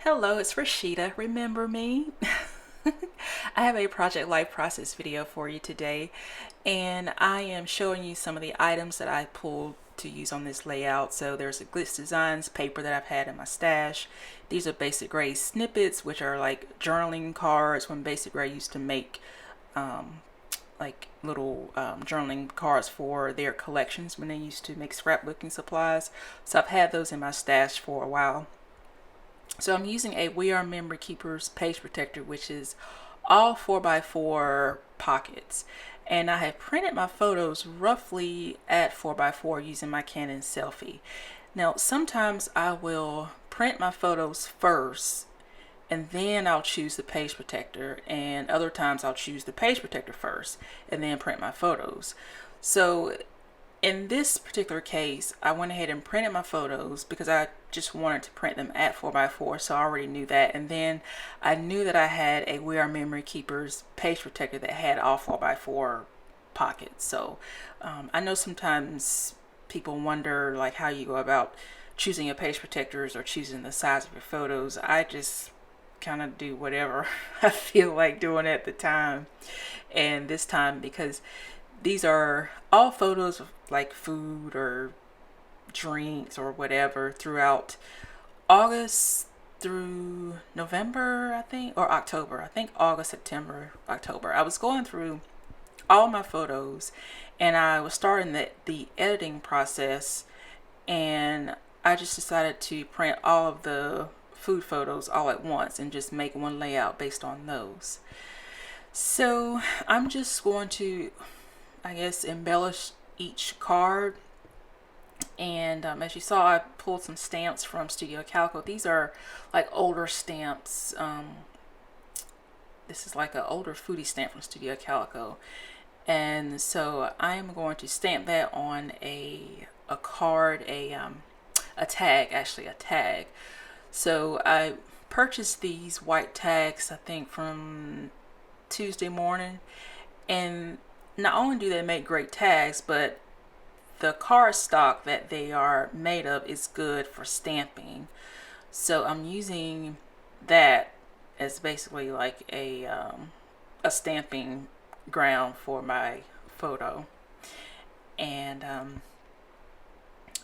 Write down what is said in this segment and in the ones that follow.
Hello, it's Rashida. Remember me? I have a project life process video for you today, and I am showing you some of the items that I pulled to use on this layout. So there's a Glitz Designs paper that I've had in my stash. These are Basic Gray snippets, which are like journaling cards when Basic Gray used to make like little journaling cards for their collections when they used to make scrapbooking supplies. So I've had those in my stash for a while. So I'm using a We Are Memory Keepers page protector, which is all 4x4 pockets. And I have printed my photos roughly at 4x4 using my Canon Selfie. Now, sometimes I will print my photos first and then I'll choose the page protector, and other times I'll choose the page protector first and then print my photos. So in this particular case, I went ahead and printed my photos because I just wanted to print them at 4x4, so I already knew that. And then I knew that I had a We Are Memory Keepers page protector that had all 4x4 pockets. So I know sometimes people wonder like how you go about choosing your page protectors or choosing the size of your photos. I just kind of do whatever I feel like doing at the time. And this time, because these are all photos of like food or drinks or whatever throughout August through November, I think, or October. I think August, September, October. I was going through all my photos and I was starting the editing process, and I just decided to print all of the food photos all at once and just make one layout based on those. So I'm just going to, I guess, embellish each card. And as you saw, I pulled some stamps from Studio Calico. These are like older stamps. This is like an older foodie stamp from Studio Calico. And so I am going to stamp that on a card, a tag, actually a tag. So I purchased these white tags, I think from Tuesday morning. And not only do they make great tags, but the cardstock that they are made of is good for stamping. So I'm using that as basically like a stamping ground for my photo. And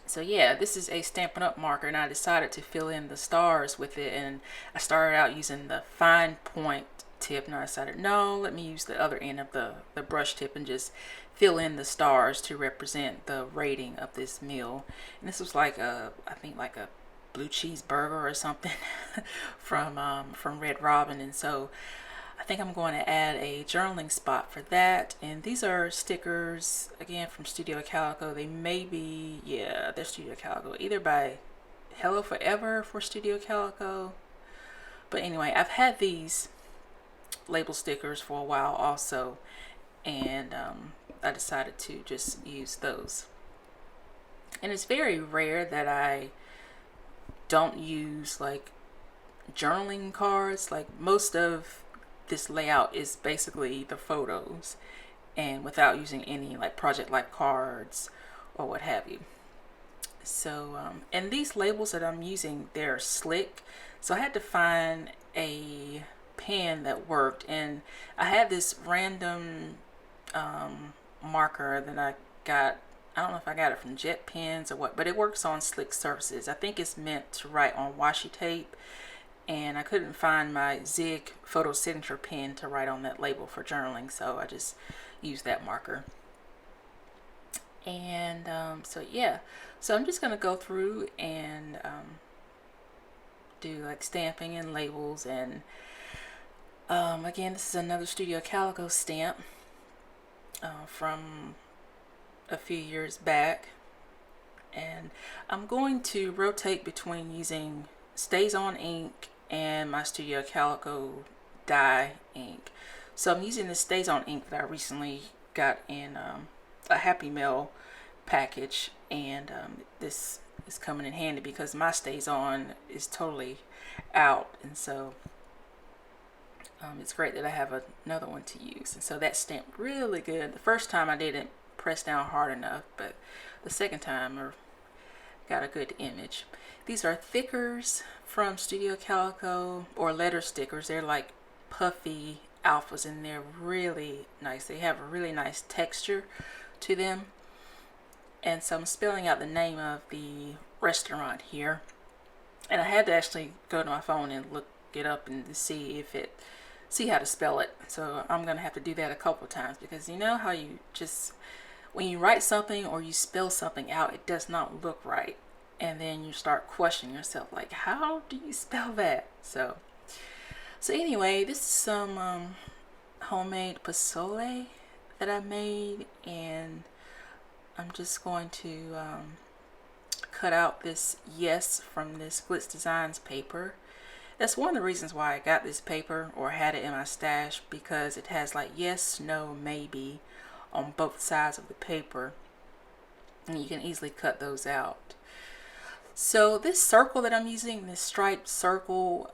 so yeah, this is a Stampin' Up marker, and I decided to fill in the stars with it. And I started out using the fine point tip, and I decided, no, let me use the other end of the brush tip and just fill in the stars to represent the rating of this meal. And this was like I think like a blue cheeseburger or something from Red Robin. And so I think I'm going to add a journaling spot for that. And these are stickers, again, from Studio Calico. They may be, yeah, they're Studio Calico, either by Hello Forever for Studio Calico. But anyway, I've had these label stickers for a while also, and I decided to just use those. And it's very rare that I don't use like journaling cards. Like most of this layout is basically the photos and without using any like project life cards or what have you. So and these labels that I'm using, they're slick, so I had to find a pen that worked. And I had this random marker that I got. I don't know if I got it from Jet Pens or what, but it works on slick surfaces. I think it's meant to write on washi tape, and I couldn't find my Zig photo signature pen to write on that label for journaling, so I just used that marker. And so yeah, so I'm just gonna go through and do like stamping and labels. And again, this is another Studio Calico stamp from a few years back, and I'm going to rotate between using Stays On ink and my Studio Calico dye ink. So I'm using the Stays On ink that I recently got in a Happy Mail package, and this is coming in handy because my Stays On is totally out, and so it's great that I have another one to use. And so that stamped really good. The first time I didn't press down hard enough, but the second time got a good image. These are thickers from Studio Calico, or letter stickers. They're like puffy alphas and they're really nice. They have a really nice texture to them. And so I'm spelling out the name of the restaurant here. And I had to actually go to my phone and look it up and see how to spell it. So I'm gonna have to do that a couple of times, because you know how you just, when you write something or you spell something out, it does not look right, and then you start questioning yourself, like, how do you spell that? So anyway, this is some homemade pozole that I made, and I'm just going to cut out this yes from this Glitz Designs paper. That's one of the reasons why I got this paper or had it in my stash, because it has like yes, no, maybe on both sides of the paper, and you can easily cut those out. So this circle that I'm using, this striped circle,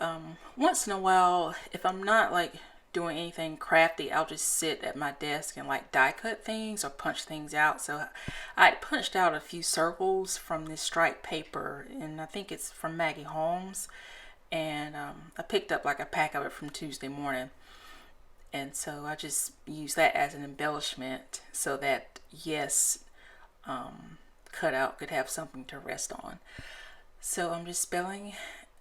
once in a while, if I'm not like doing anything crafty, I'll just sit at my desk and like die cut things or punch things out. So I punched out a few circles from this striped paper, and I think it's from Maggie Holmes, and I picked up like a pack of it from Tuesday morning, and so I just use that as an embellishment so that yes cutout could have something to rest on. So I'm just spelling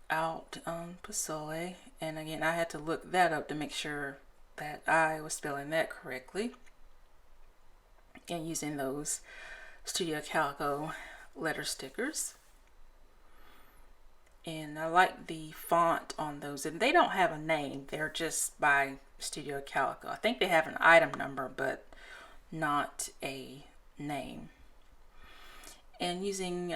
out pozole, and again I had to look that up to make sure that I was spelling that correctly, and using those Studio Calico letter stickers. And I like the font on those, and they don't have a name, they're just by Studio Calico. I think they have an item number but not a name. And using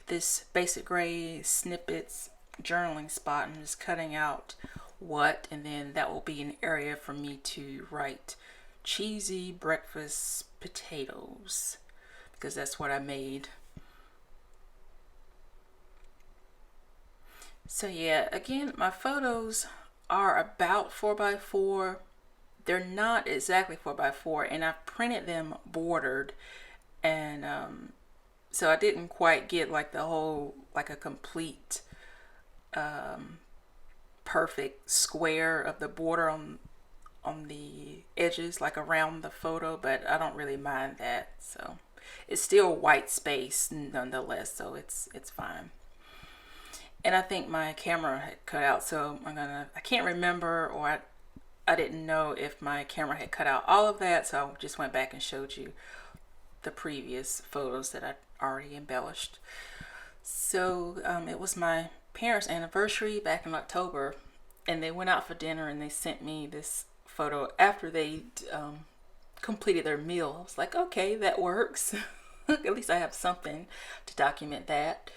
this basic gray snippets journaling spot, I'm just cutting out what, and then that will be an area for me to write cheesy breakfast potatoes, because that's what I made. So yeah, again, my photos are about 4x4. They're not exactly 4x4, and I've printed them bordered, and so I didn't quite get like the whole, like a complete perfect square of the border on the edges, like around the photo, but I don't really mind that. So it's still white space nonetheless, so it's fine. And I think my camera had cut out, so I can't remember, or I didn't know if my camera had cut out all of that, so I just went back and showed you the previous photos that I already embellished. So it was my parents' anniversary back in October, and they went out for dinner, and they sent me this photo after they completed their meal. I was like, okay, that works. At least I have something to document that.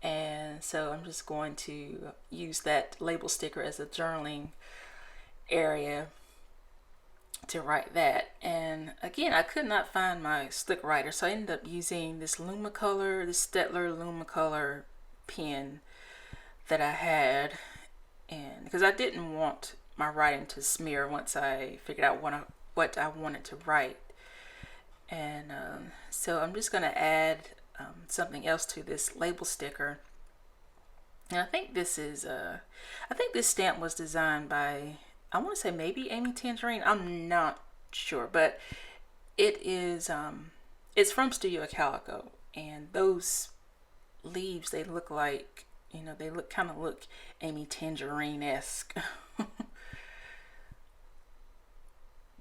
And so I'm just going to use that label sticker as a journaling area to write that. And again, I could not find my stick writer, so I ended up using this Lumacolor, this Stettler Lumacolor pen that I had, and because I didn't want my writing to smear once I figured out what I wanted to write. And so I'm just going to add something else to this label sticker. And I think this is I think this stamp was designed by, I want to say maybe Amy Tangerine. I'm not sure, but it is it's from Studio Calico, and those leaves, they look like, you know, they kind of look Amy Tangerine-esque.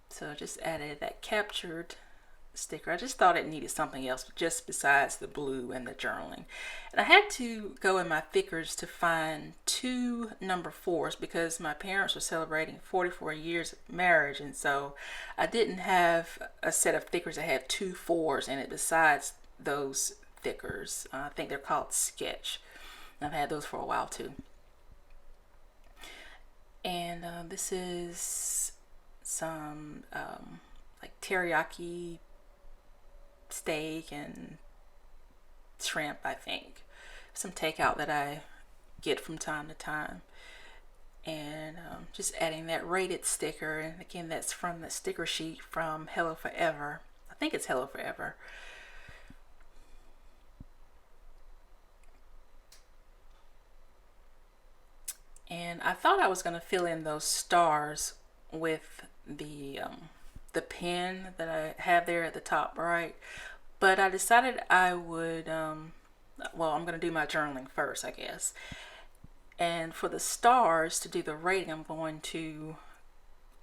So I just added that captured sticker. I just thought it needed something else just besides the blue and the journaling. And I had to go in my thickers to find 2 number 4s, because my parents were celebrating 44 years of marriage, and so I didn't have a set of thickers that had 2 4s in it besides those thickers. I think they're called Sketch. I've had those for a while too. And this is some like teriyaki steak and shrimp, I think. Some takeout that I get from time to time. And just adding that rated sticker, and again, that's from the sticker sheet from Hello Forever. I think it's Hello Forever. And I thought I was going to fill in those stars with the pen that I have there at the top right, but I decided I would well, I'm going to do my journaling first, I guess. And for the stars, to do the rating, I'm going to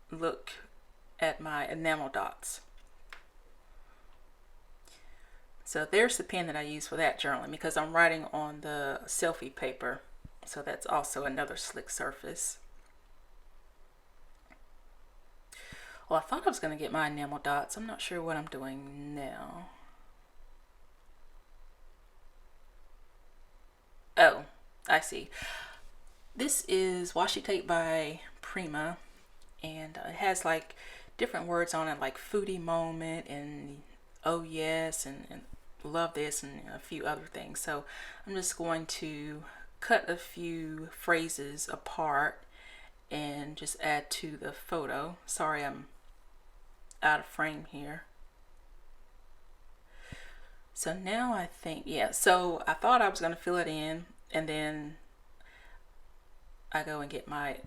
look at my enamel dots. So there's the pen that I use for that journaling, because I'm writing on the selfie paper, so that's also another slick surface. Well, I thought I was going to get my enamel dots. I'm not sure what I'm doing now. Oh, I see. This is washi tape by Prima, and it has like different words on it, like foodie moment and oh yes, and love this, and a few other things. So I'm just going to cut a few phrases apart and just add to the photo. Sorry, I'm out of frame here. So now I think, yeah, so I thought I was going to fill it in, and then I go and get my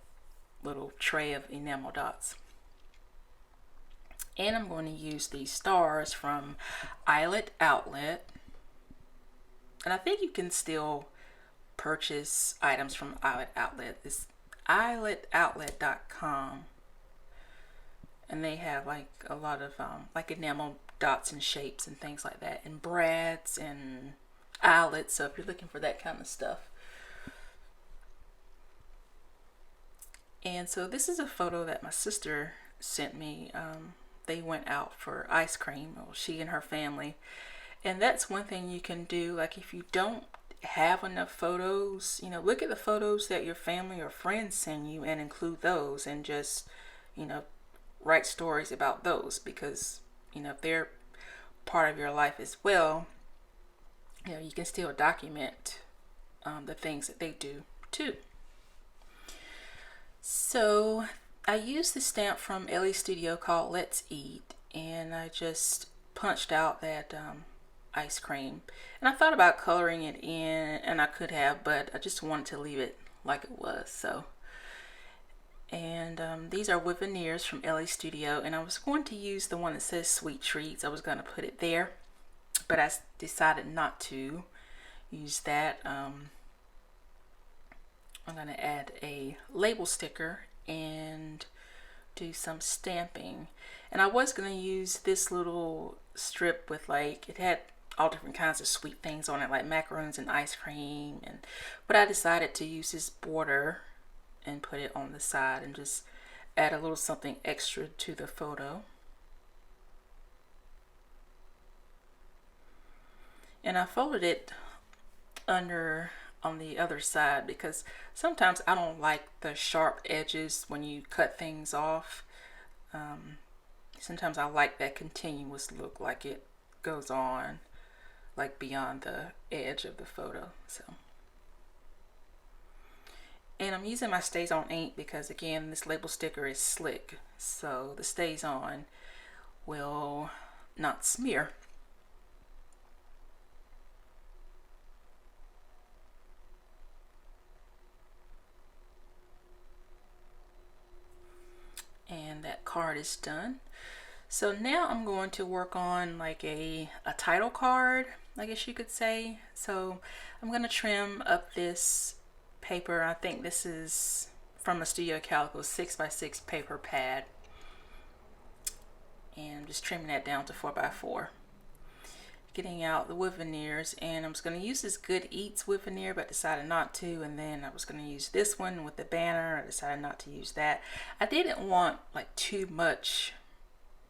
little tray of enamel dots. And I'm going to use these stars from Eyelet Outlet. And I think you can still purchase items from Eyelet Outlet. It's eyeletoutlet.com. And they have like a lot of like enamel dots and shapes and things like that, and brads and eyelets, so if you're looking for that kind of stuff. And so this is a photo that my sister sent me. They went out for ice cream, well, she and her family. And that's one thing you can do, like if you don't have enough photos, you know, look at the photos that your family or friends send you and include those, and just, you know, write stories about those, because, you know, if they're part of your life as well, you know, you can still document the things that they do too. So I used this stamp from Ellie Studio called Let's Eat, and I just punched out that ice cream, and I thought about coloring it in, and I could have, but I just wanted to leave it like it was. So, and these are wood veneers from Ellie Studio, and I was going to use the one that says Sweet Treats. I was going to put it there, but I decided not to use that. I'm going to add a label sticker and do some stamping. And I was going to use this little strip with, like, it had all different kinds of sweet things on it, like macaroons and ice cream, but I decided to use this border and put it on the side and just add a little something extra to the photo. And I folded it under on the other side, because sometimes I don't like the sharp edges when you cut things off. Sometimes I like that continuous look, like it goes on like beyond the edge of the photo. So, and I'm using my Stays On ink because, again, this label sticker is slick, so the Stays On will not smear. And that card is done. So now I'm going to work on like a title card, I guess you could say. So I'm going to trim up this paper. I think this is from a Studio Calico 6x6 paper pad. And I'm just trimming that down to 4x4. Getting out the wood veneers, and I was going to use this Good Eats wood veneer, but decided not to. And then I was going to use this one with the banner. I decided not to use that. I didn't want like too much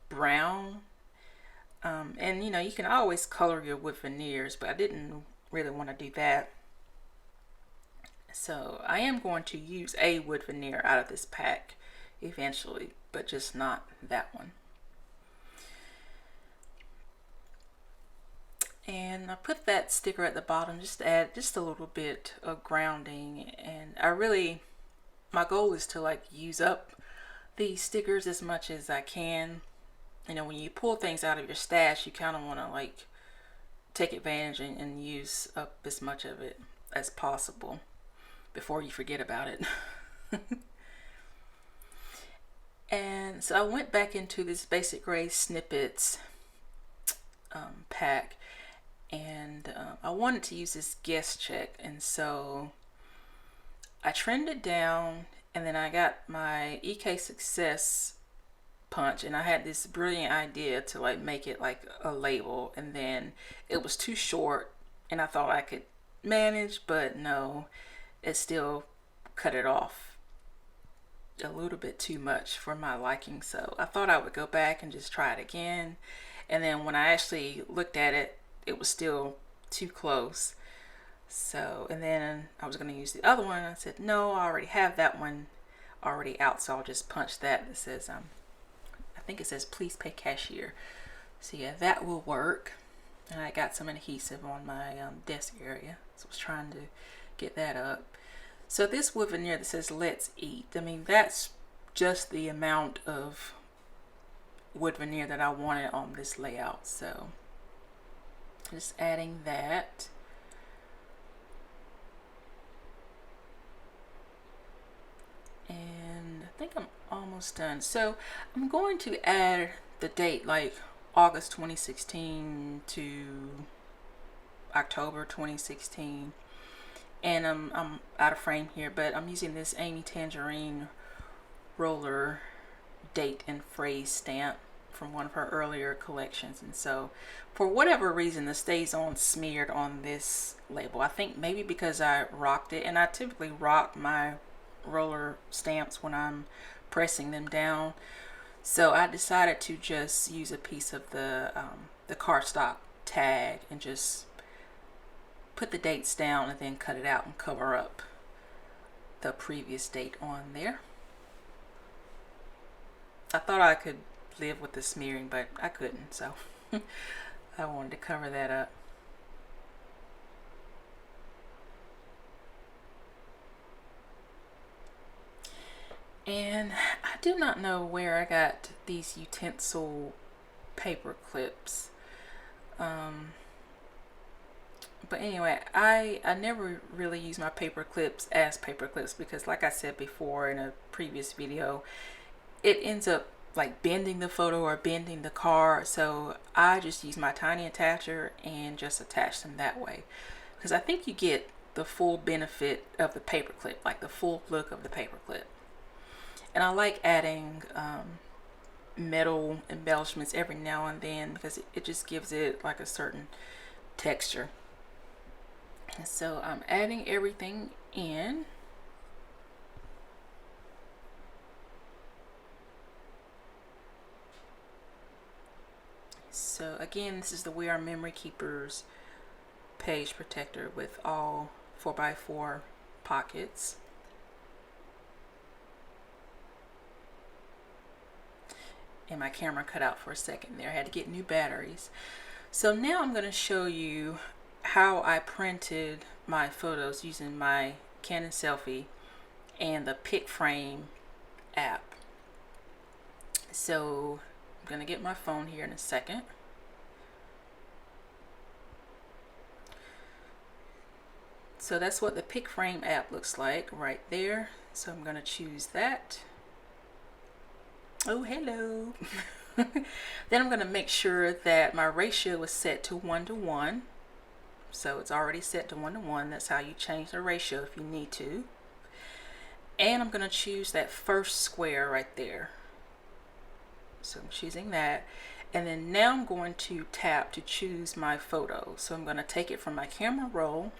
brown, and you know, you can always color your wood veneers, but I didn't really want to do that. So I am going to use a wood veneer out of this pack eventually, but just not that one. And I put that sticker at the bottom just to add just a little bit of grounding. And my goal is to like use up these stickers as much as I can. You know, when you pull things out of your stash, you kind of want to like take advantage and use up as much of it as possible before you forget about it. And so I went back into this Basic Gray Snippets pack, and I wanted to use this guest check, and so I trimmed it down, and then I got my EK Success punch, and I had this brilliant idea to like make it like a label, and then it was too short, and I thought I could manage, but no, it still cut it off a little bit too much for my liking. So I thought I would go back and just try it again, and then when I actually looked at it, it was still too close. So, and then I was going to use the other one. I said, no, I already have that one already out, so I'll just punch that. It says, I think it says, please pay cashier. So yeah, that will work. And I got some adhesive on my desk area, so I was trying to get that up. So this wood veneer that says, let's eat, I mean, that's just the amount of wood veneer that I wanted on this layout. So just adding that. And I think I'm almost done. So I'm going to add the date, like August 2016 to October 2016. And I'm out of frame here, but I'm using this Amy Tangerine roller date and phrase stamp from one of her earlier collections. And so for whatever reason, the Stays On smeared on this label. I think maybe because I rocked it, and I typically rock my roller stamps when I'm pressing them down. So I decided to just use a piece of the cardstock tag and just put the dates down and then cut it out and cover up the previous date on there. I thought I could live with the smearing, but I couldn't, so I wanted to cover that up. And I do not know where I got these utensil paper clips. But anyway, I never really use my paper clips as paper clips because, like I said before in a previous video, it ends up like bending the photo or bending the card. So I just use my tiny attacher and just attach them that way, because I think you get the full benefit of the paper clip, like the full look of the paper clip. And I like adding metal embellishments every now and then because it just gives it like a certain texture. And so I'm adding everything in. So again, this is the We Are Memory Keepers page protector with all 4x4 pockets. And my camera cut out for a second there. I had to get new batteries. So now I'm going to show you how I printed my photos using my Canon Selfie and the Pick Frame app. So I'm going to get my phone here in a second. So that's what the Pick Frame app looks like right there. So I'm going to choose that. Oh, hello. Then I'm going to make sure that my ratio is set to 1:1. So it's already set to 1:1. That's how you change the ratio if you need to. And I'm going to choose that first square right there. So I'm choosing that. And then now I'm going to tap to choose my photo. So I'm going to take it from my camera roll.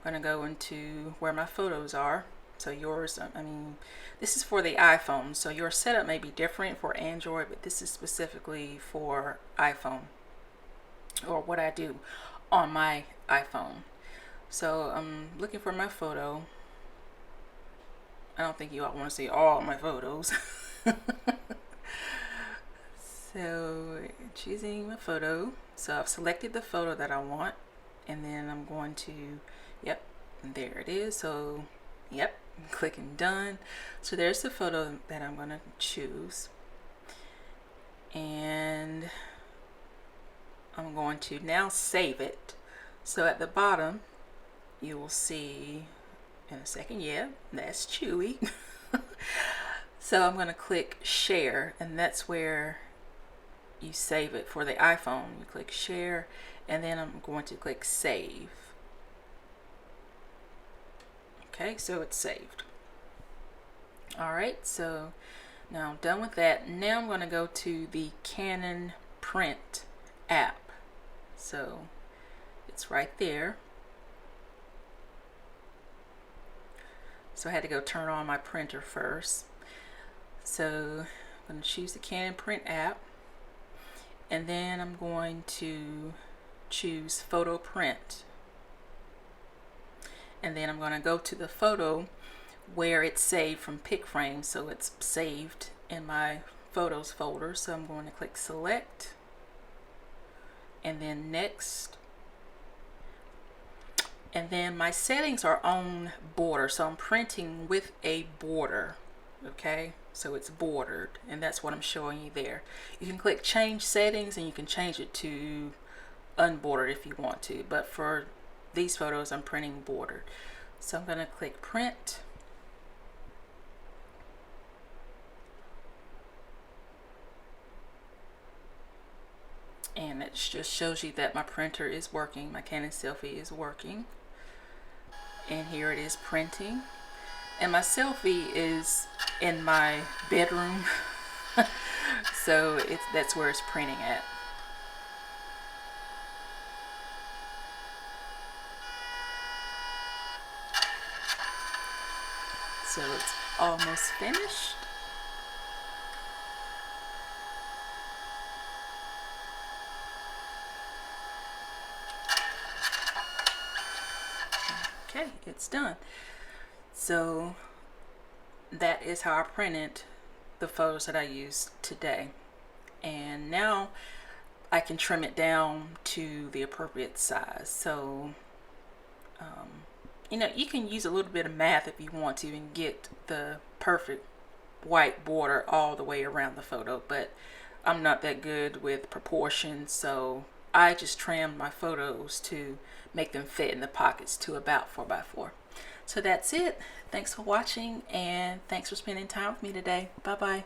I'm going to go into where my photos are. So yours, I mean, this is for the iPhone. So your setup may be different for Android, but this is specifically for iPhone, or what I do on my iPhone. So I'm looking for my photo. I don't think you all want to see all my photos. So choosing my photo. So I've selected the photo that I want, and then I'm going to, yep, there it is. So yep, clicking done. So there's the photo that I'm going to choose, and I'm going to now save it. So at the bottom you will see in a second. Yeah, that's Chewy. So I'm going to click share, and that's where you save it for the iPhone. You click share, and then I'm going to click save. Okay, so it's saved. Alright, so now I'm done with that. Now I'm going to go to the Canon Print app. So it's right there. So I had to go turn on my printer first. So I'm going to choose the Canon Print app, and then I'm going to choose Photo Print, and then I'm going to go to the photo where it's saved from PicFrame. So it's saved in my Photos folder. So I'm going to click Select, and then Next. And then my settings are on border, so I'm printing with a border. Okay, so it's bordered, and that's what I'm showing you there. You can click change settings, and you can change it to unbordered if you want to, but for these photos I'm printing bordered. So I'm going to click print, and it just shows you that my printer is working, my Canon Selfie is working, and here it is printing. And my selfie is in my bedroom, so that's where it's printing at. So it's almost finished. Okay, it's done. So that is how I printed the photos that I used today. And now I can trim it down to the appropriate size. So, you know, you can use a little bit of math if you want to and get the perfect white border all the way around the photo, but I'm not that good with proportions, so I just trimmed my photos to make them fit in the pockets to about 4x4. So that's it. Thanks for watching, and thanks for spending time with me today. Bye bye.